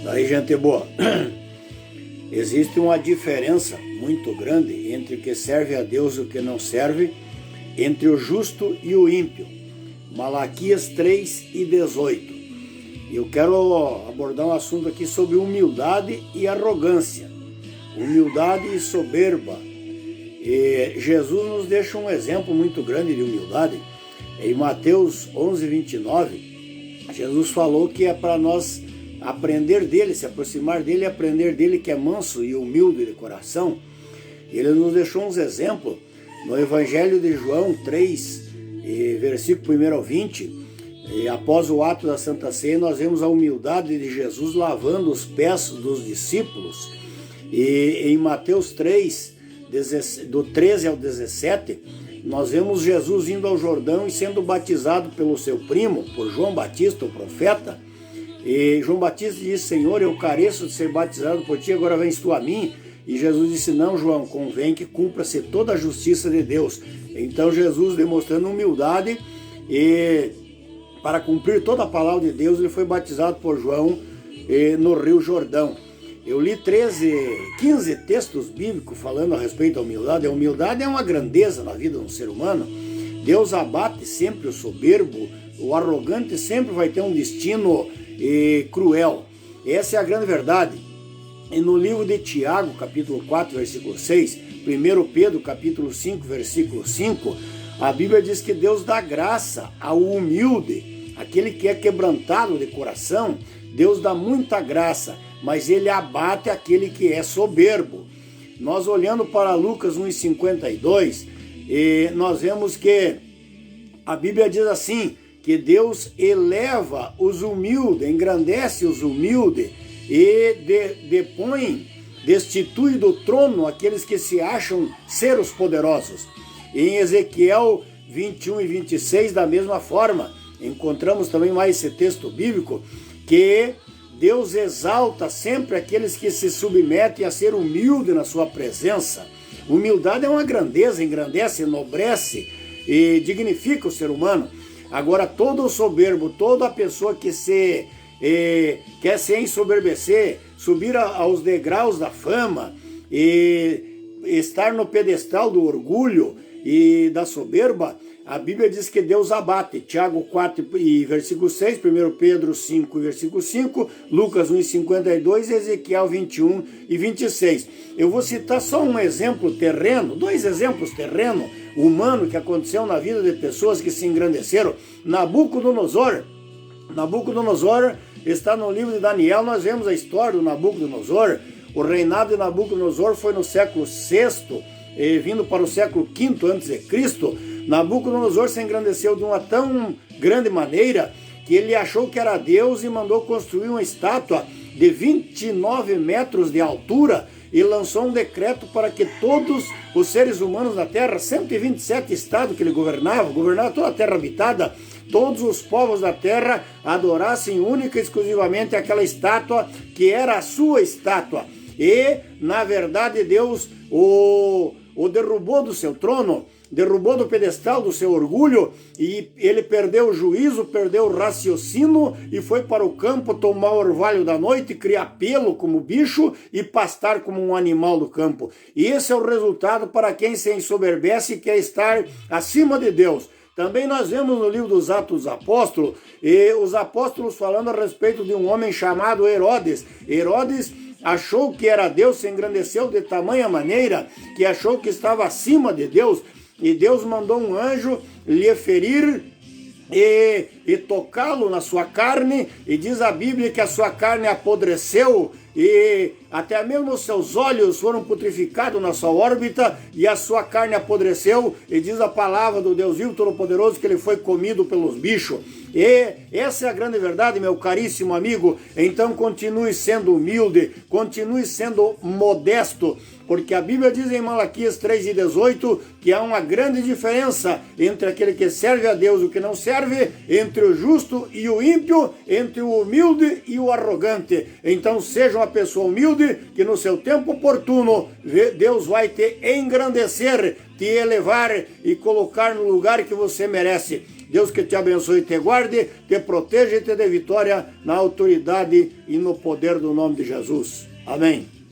Daí, gente boa, existe uma diferença muito grande entre o que serve a Deus e o que não serve, entre o justo e o ímpio. Malaquias 3:18. Eu quero abordar um assunto aqui sobre humildade e arrogância. Humildade e soberba. E Jesus nos deixa um exemplo muito grande de humildade. Em Mateus 11:29, Jesus falou que é para nós aprender dele, se aproximar dele e aprender dele, que é manso e humilde de coração. Ele nos deixou uns exemplos no Evangelho de João 3, versículo 1 ao 20. E após o ato da Santa Ceia, nós vemos a humildade de Jesus lavando os pés dos discípulos. E em Mateus 3, do 13 ao 17, nós vemos Jesus indo ao Jordão e sendo batizado pelo seu primo, por João Batista, o profeta. E João Batista disse: Senhor, eu careço de ser batizado por ti, agora vens tu a mim. E Jesus disse: não, João, convém que cumpra-se toda a justiça de Deus. Então Jesus, demonstrando humildade, e para cumprir toda a palavra de Deus, ele foi batizado por João no Rio Jordão. Eu li 15 textos bíblicos falando a respeito da humildade. A humildade é uma grandeza na vida de um ser humano. Deus abate sempre o soberbo, o arrogante sempre vai ter um destino cruel. Essa é a grande verdade. E no livro de Tiago, capítulo 4, versículo 6, 1 Pedro, capítulo 5, versículo 5, a Bíblia diz que Deus dá graça ao humilde, aquele que é quebrantado de coração. Deus dá muita graça, mas ele abate aquele que é soberbo. Nós olhando para Lucas 1:52, nós vemos que a Bíblia diz assim, que Deus eleva os humildes, engrandece os humildes e destitui do trono aqueles que se acham ser os poderosos. Em Ezequiel 21:26, da mesma forma, encontramos também mais esse texto bíblico, que Deus exalta sempre aqueles que se submetem a ser humilde na sua presença. Humildade é uma grandeza, engrandece, enobrece e dignifica o ser humano. Agora, todo o soberbo, toda a pessoa que quer se ensoberbecer, subir aos degraus da fama e estar no pedestal do orgulho e da soberba, a Bíblia diz que Deus abate. Tiago 4, versículo 6, 1 Pedro 5, versículo 5, Lucas 1:52, Ezequiel 21:26. Eu vou citar só um exemplo terreno, dois exemplos terreno, humano, que aconteceu na vida de pessoas que se engrandeceram. Nabucodonosor está no livro de Daniel. Nós vemos a história do Nabucodonosor. O reinado de Nabucodonosor foi no século VI, vindo para o século V a.C., Nabucodonosor se engrandeceu de uma tão grande maneira que ele achou que era Deus e mandou construir uma estátua de 29 metros de altura e lançou um decreto para que todos os seres humanos da terra, 127 estados que ele governava toda a terra habitada, todos os povos da terra adorassem única e exclusivamente aquela estátua que era a sua estátua. E, na verdade, Deus o derrubou do seu trono, derrubou do pedestal do seu orgulho, e ele perdeu o juízo, perdeu o raciocínio e foi para o campo tomar o orvalho da noite, criar pelo como bicho e pastar como um animal do campo. E esse é o resultado para quem se ensoberbece e quer estar acima de Deus. Também nós vemos no livro dos Atos dos Apóstolos, os apóstolos falando a respeito de um homem chamado Herodes. Herodes achou que era Deus, se engrandeceu de tamanha maneira que achou que estava acima de Deus, e Deus mandou um anjo lhe ferir e tocá-lo na sua carne, e diz a Bíblia que a sua carne apodreceu e até mesmo os seus olhos foram putrificados na sua órbita e a sua carne apodreceu, e diz a palavra do Deus vivo Todo-Poderoso que ele foi comido pelos bichos. E essa é a grande verdade, meu caríssimo amigo. Então continue sendo humilde, continue sendo modesto, porque a Bíblia diz em Malaquias 3:18 que há uma grande diferença entre aquele que serve a Deus e o que não serve, entre o justo e o ímpio, entre o humilde e o arrogante. Então seja uma pessoa humilde, que no seu tempo oportuno Deus vai te engrandecer, te elevar e colocar no lugar que você merece. Deus que te abençoe, te guarde, te proteja e te dê vitória na autoridade e no poder do nome de Jesus. Amém.